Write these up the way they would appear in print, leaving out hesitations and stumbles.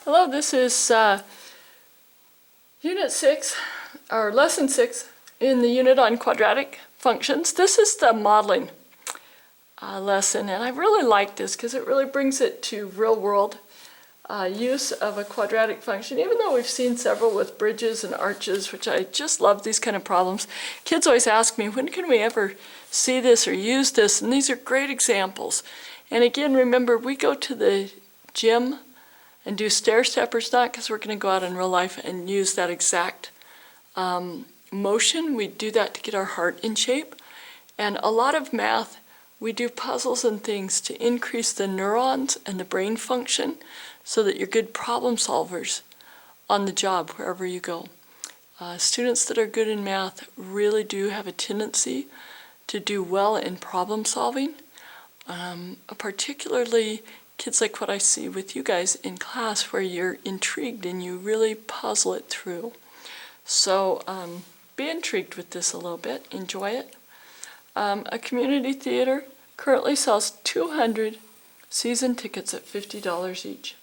Hello, this is Unit 6, or Lesson 6, in the unit on quadratic functions. This is the modeling lesson, and I really like this because it really brings it to real-world use of a quadratic function, even though we've seen several with bridges and arches, which I just love these kind of problems. Kids always ask me, when can we ever see this or use this? And these are great examples. And again, remember, we go to the gym and do stair steppers, not because we're going to go out in real life and use that exact motion. We do that to get our heart in shape. And a lot of math, we do puzzles and things to increase the neurons and the brain function so that you're good problem solvers on the job wherever you go. Students that are good in math really do have a tendency to do well in problem solving, particularly kids like what I see with you guys in class, where you're intrigued and you really puzzle it through. So be intrigued with this a little bit, enjoy it. A community theater currently sells 200 season tickets at $50 each.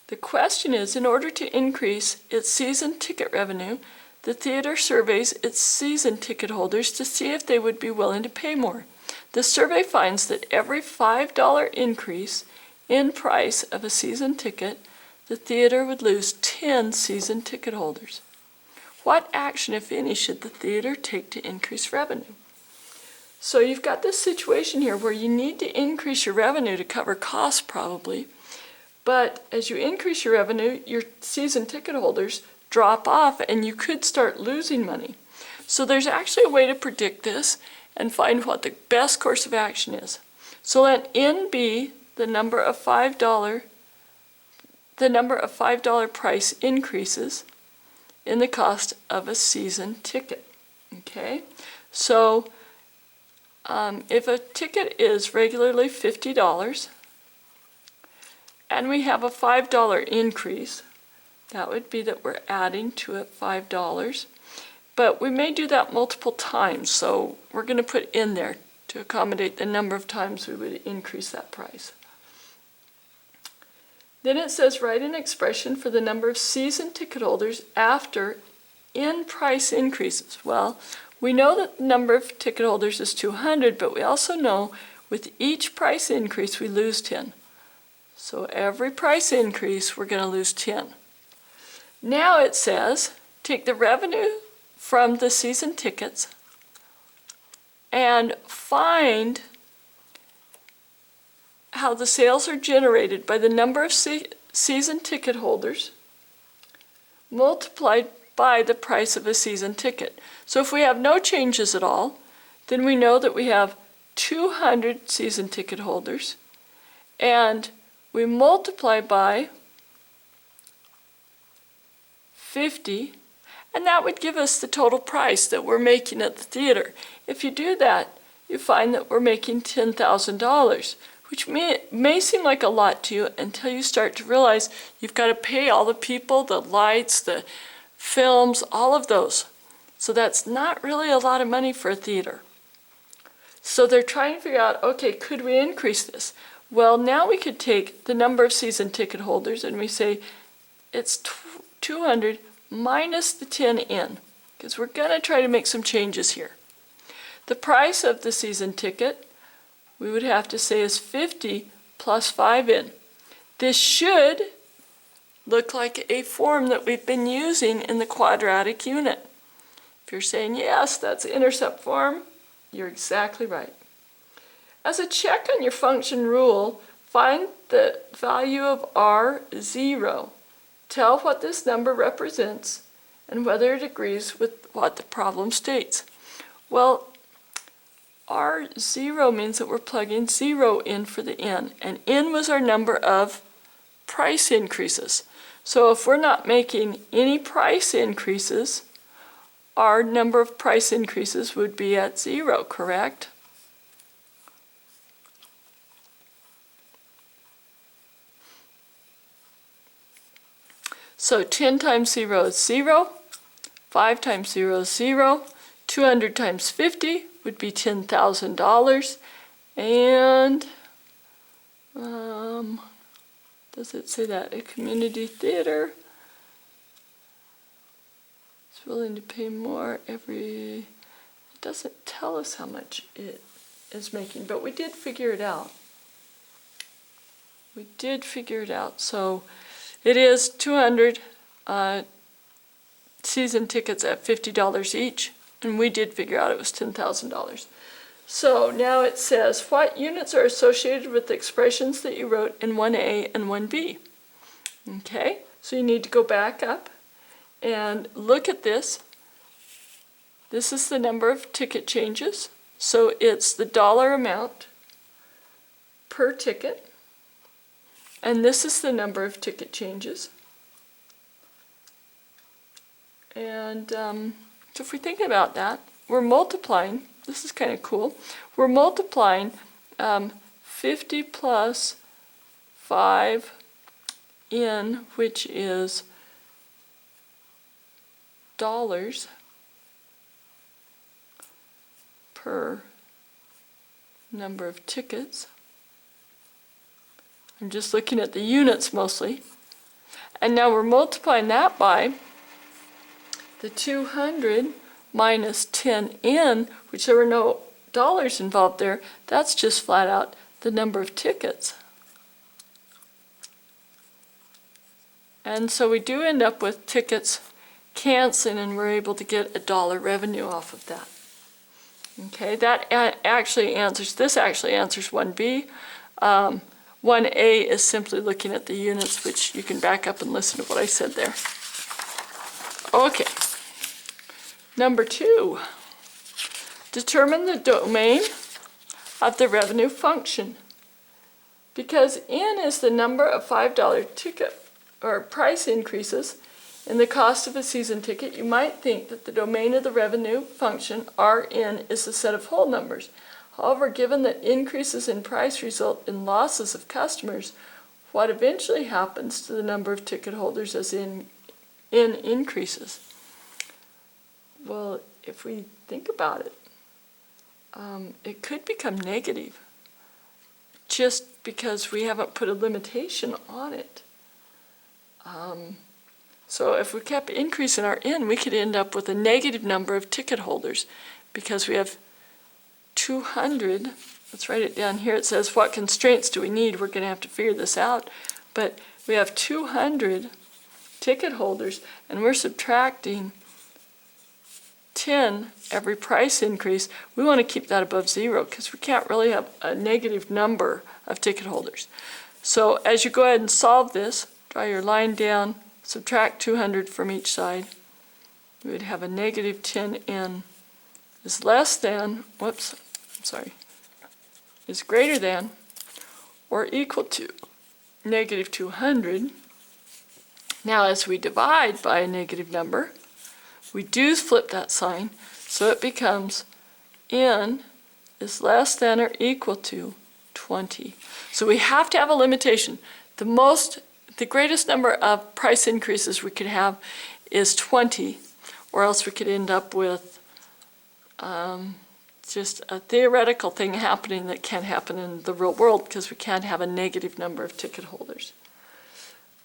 The question is, in order to increase its season ticket revenue, the theater surveys its season ticket holders to see if they would be willing to pay more. The survey finds that every $5 increase in price of a season ticket, the theater would lose 10 season ticket holders. What action, if any, should the theater take to increase revenue? So you've got this situation here where you need to increase your revenue to cover costs probably, but as you increase your revenue, your season ticket holders drop off and you could start losing money. So there's actually a way to predict this and find what the best course of action is. So let N be the number of $5 price increases in the cost of a season ticket. Okay, so if a ticket is regularly $50 and we have a $5 increase, that would be that we're adding to it $5. But we may do that multiple times, so we're going to put in there to accommodate the number of times we would increase that price. Then it says write an expression for the number of season ticket holders after N price increases. Well, we know that the number of ticket holders is 200, but we also know with each price increase we lose 10. So every price increase we're going to lose 10. Now it says take the revenue from the season tickets and find how the sales are generated by the number of season ticket holders multiplied by the price of a season ticket. So if we have no changes at all, then we know that we have 200 season ticket holders, and we multiply by 50, and that would give us the total price that we're making at the theater. If you do that, you find that we're making $10,000, which may seem like a lot to you until you start to realize you've got to pay all the people, the lights, the films, all of those. So that's not really a lot of money for a theater. So they're trying to figure out, okay, could we increase this? Well, now we could take the number of season ticket holders and we say it's 200 minus the 10N, because we're going to try to make some changes here. The price of the season ticket, we would have to say, is 50 plus 5N. This should look like a form that we've been using in the quadratic unit. If you're saying, yes, that's the intercept form, you're exactly right. As a check on your function rule, find the value of R0. Tell what this number represents and whether it agrees with what the problem states. Well, R0 means that we're plugging 0 in for the N, and N was our number of price increases. So if we're not making any price increases, our number of price increases would be at 0, correct? So 10 times 0 is 0, 5 times 0 is 0, 200 times 50 would be $10,000, and the Does it say that? A community theater is willing to pay more every... It doesn't tell us how much it is making, but we did figure it out. We did figure it out. So it is 200 season tickets at $50 each, and we did figure out it was $10,000. So now it says, what units are associated with the expressions that you wrote in 1A and 1B? Okay, so you need to go back up and look at this. This is the number of ticket changes. So it's the dollar amount per ticket. And this is the number of ticket changes. And so if we're thinking about that, we're multiplying, this is kind of cool, we're multiplying 50 plus 5n, which is dollars per number of tickets. I'm just looking at the units mostly. And now we're multiplying that by the 200 minus 10n, which there were no dollars involved there. That's just flat out the number of tickets. And so we do end up with tickets canceling, and we're able to get $1 revenue off of that. Okay, that actually answers, this actually answers 1B. 1A is simply looking at the units, which you can back up and listen to what I said there. Okay. Number 2, determine the domain of the revenue function. Because N is the number of $5 ticket or price increases in the cost of a season ticket, you might think that the domain of the revenue function, Rn, is the set of whole numbers. However, given that increases in price result in losses of customers, what eventually happens to the number of ticket holders as N increases? Well, if we think about it, it could become negative just because we haven't put a limitation on it. So if we kept increasing our N, we could end up with a negative number of ticket holders because we have 200. Let's write it down here. It says, what constraints do we need? We're going to have to figure this out. But we have 200 ticket holders, and we're subtracting 10 every price increase. We want to keep that above 0 because we can't really have a negative number of ticket holders. So as you go ahead and solve this, draw your line down, subtract 200 from each side. We would have a negative 10n is less than, is greater than or equal to negative 200. Now as we divide by a negative number, we do flip that sign, so it becomes n is less than or equal to 20. So we have to have a limitation. The greatest number of price increases we could have is 20, or else we could end up with just a theoretical thing happening that can't happen in the real world because we can't have a negative number of ticket holders.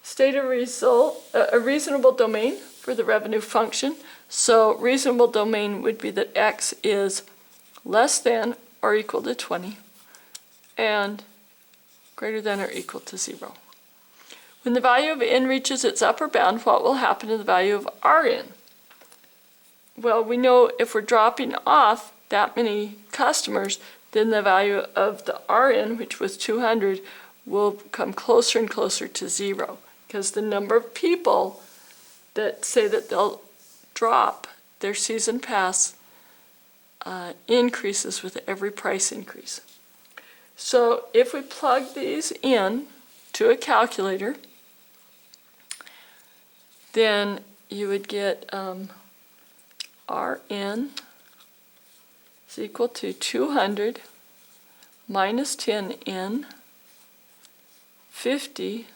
State a reasonable domain for the revenue function. So reasonable domain would be that x is less than or equal to 20 and greater than or equal to 0. When the value of n reaches its upper bound, what will happen to the value of Rn? Well, we know if we're dropping off that many customers, then the value of the Rn, which was 200, will come closer and closer to 0, because the number of people that say that they'll drop their season pass increases with every price increase. So if we plug these in to a calculator, then you would get Rn is equal to 200 minus 10n, 50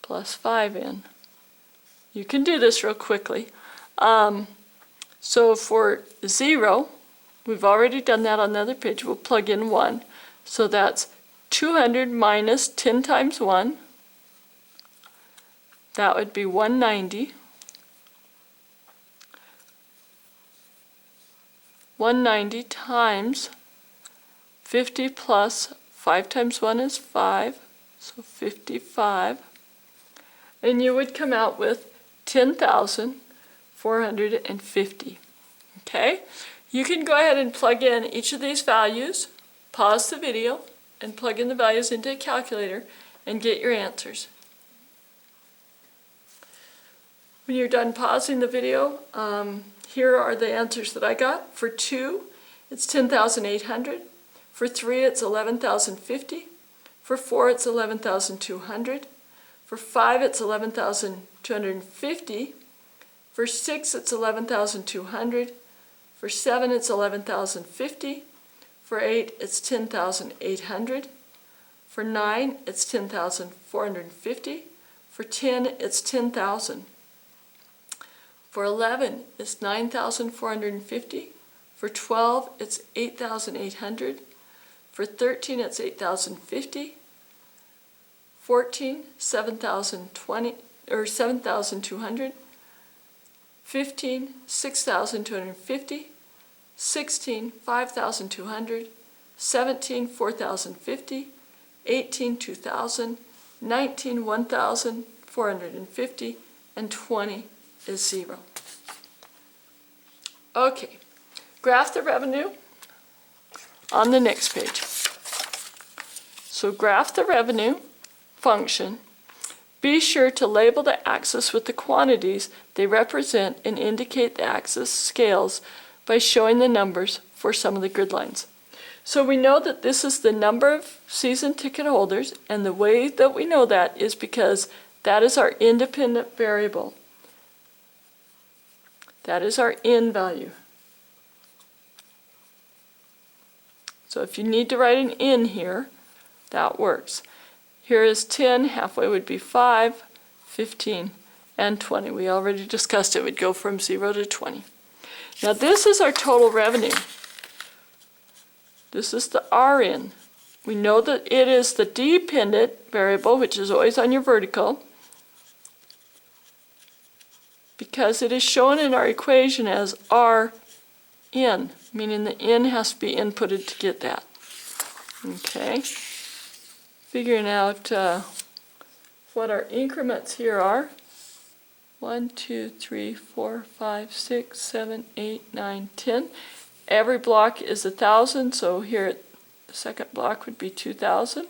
plus 5n. You can do this real quickly. So for 0, we've already done that on the other page. We'll plug in 1. So that's 200 minus 10 times 1 That would be 190. 190 times 50 plus 5 times 1 is 5, so 55. And you would come out with 10,450. Okay? You can go ahead and plug in each of these values, pause the video, and plug in the values into a calculator and get your answers. When you're done pausing the video, here are the answers that I got. For 2, it's 10,800. For 3, it's 11,050. For 4, it's 11,200. For 5, it's 11,250. For 6, it's 11,200. For 7, it's 11,050. For 8, it's 10,800. For 9, it's 10,450. For 10, it's 10,000. For 11, it's 9,450. For 12, it's 8,800. For 13, it's 8,050. 14, 7,020 or 7,200. 15, 6,250. 16, 5,200. 17, 4,050. 18, 2,000. 19, 1,450. And 20 is 0. Okay, graph the revenue on the next page. So graph the revenue function. Be sure to label the axis with the quantities they represent and indicate the axis scales by showing the numbers for some of the grid lines. So we know that this is the number of season ticket holders, and the way that we know that is because that is our independent variable. That is our N value. So if you need to write an N here, that works. Here is 10, halfway would be 5, 15, and 20. We already discussed it would go from 0 to 20. Now this is our total revenue. This is the RN. We know that it is the dependent variable, which is always on your vertical, because it is shown in our equation as RN, meaning the N has to be inputted to get that. Okay, figuring out what our increments here are. 1, 2, 3, 4, 5, 6, 7, 8, 9, 10. Every block is 1,000, so here the second block would be 2,000.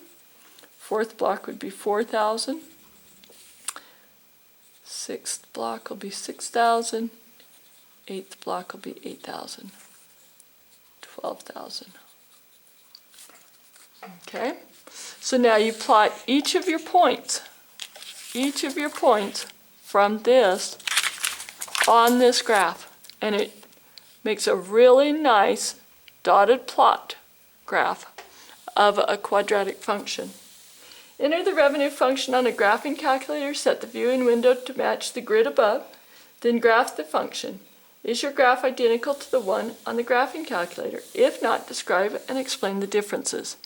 Fourth block would be 4,000. Sixth block will be 6,000. Eighth block will be 8,000. 12,000. Okay, so now you plot each of your points from this on this graph, and it makes a really nice dotted plot graph of a quadratic function. Enter the revenue function on a graphing calculator, set the viewing window to match the grid above, then graph the function. Is your graph identical to the one on the graphing calculator? If not, describe and explain the differences.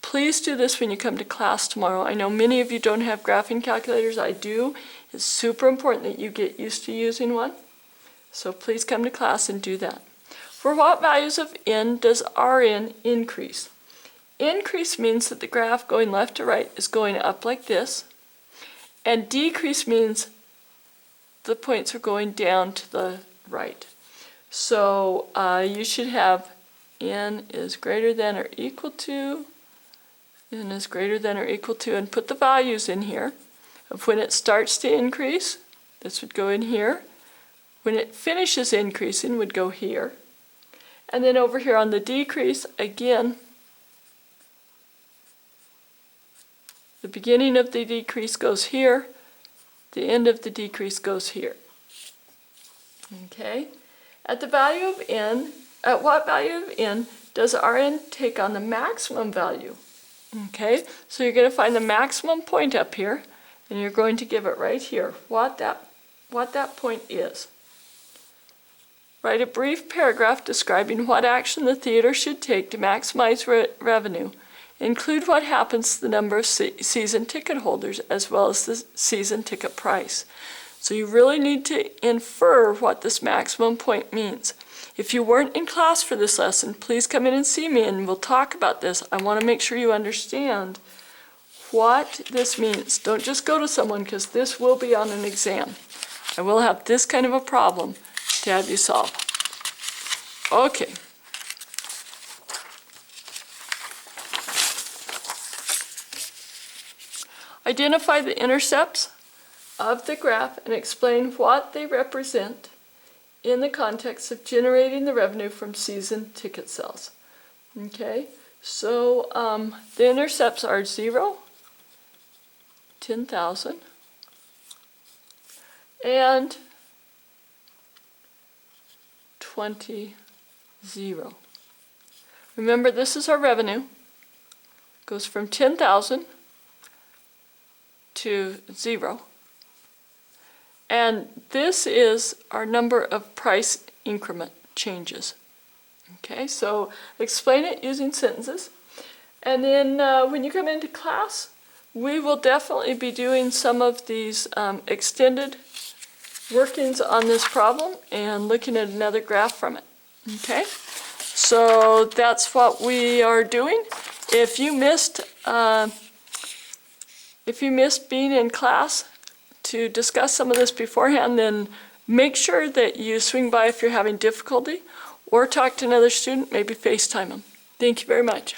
Please do this when you come to class tomorrow. I know many of you don't have graphing calculators. I do. It's super important that you get used to using one. So please come to class and do that. For what values of N does Rn increase? Increase means that the graph going left to right is going up like this, and decrease means the points are going down to the right. So you should have N is greater than or equal to, N is greater than or equal to, and put the values in here of when it starts to increase. This would go in here. When it finishes increasing, would go here. And then over here on the decrease, again, the beginning of the decrease goes here, the end of the decrease goes here. Okay? At what value of N does Rn take on the maximum value? Okay? So you're going to find the maximum point up here, and you're going to give it right here, what that point is. Write a brief paragraph describing what action the theater should take to maximize revenue Include what happens to the number of season ticket holders as well as the season ticket price. So you really need to infer what this maximum point means. If you weren't in class for this lesson, please come in and see me and we'll talk about this. I want to make sure you understand what this means. Don't just go to someone, because this will be on an exam. I will have this kind of a problem to have you solve. Okay. Identify the intercepts of the graph and explain what they represent in the context of generating the revenue from season ticket sales. Okay, so the intercepts are 0, 10,000, and 20, 0. Remember, this is our revenue. Goes from 10,000 to 0. And this is our number of price increment changes. Okay, so explain it using sentences. And then when you come into class, we will definitely be doing some of these extended workings on this problem and looking at another graph from it. Okay, so that's what we are doing. If you missed being in class to discuss some of this beforehand, then make sure that you swing by if you're having difficulty, or talk to another student, maybe FaceTime them. Thank you very much.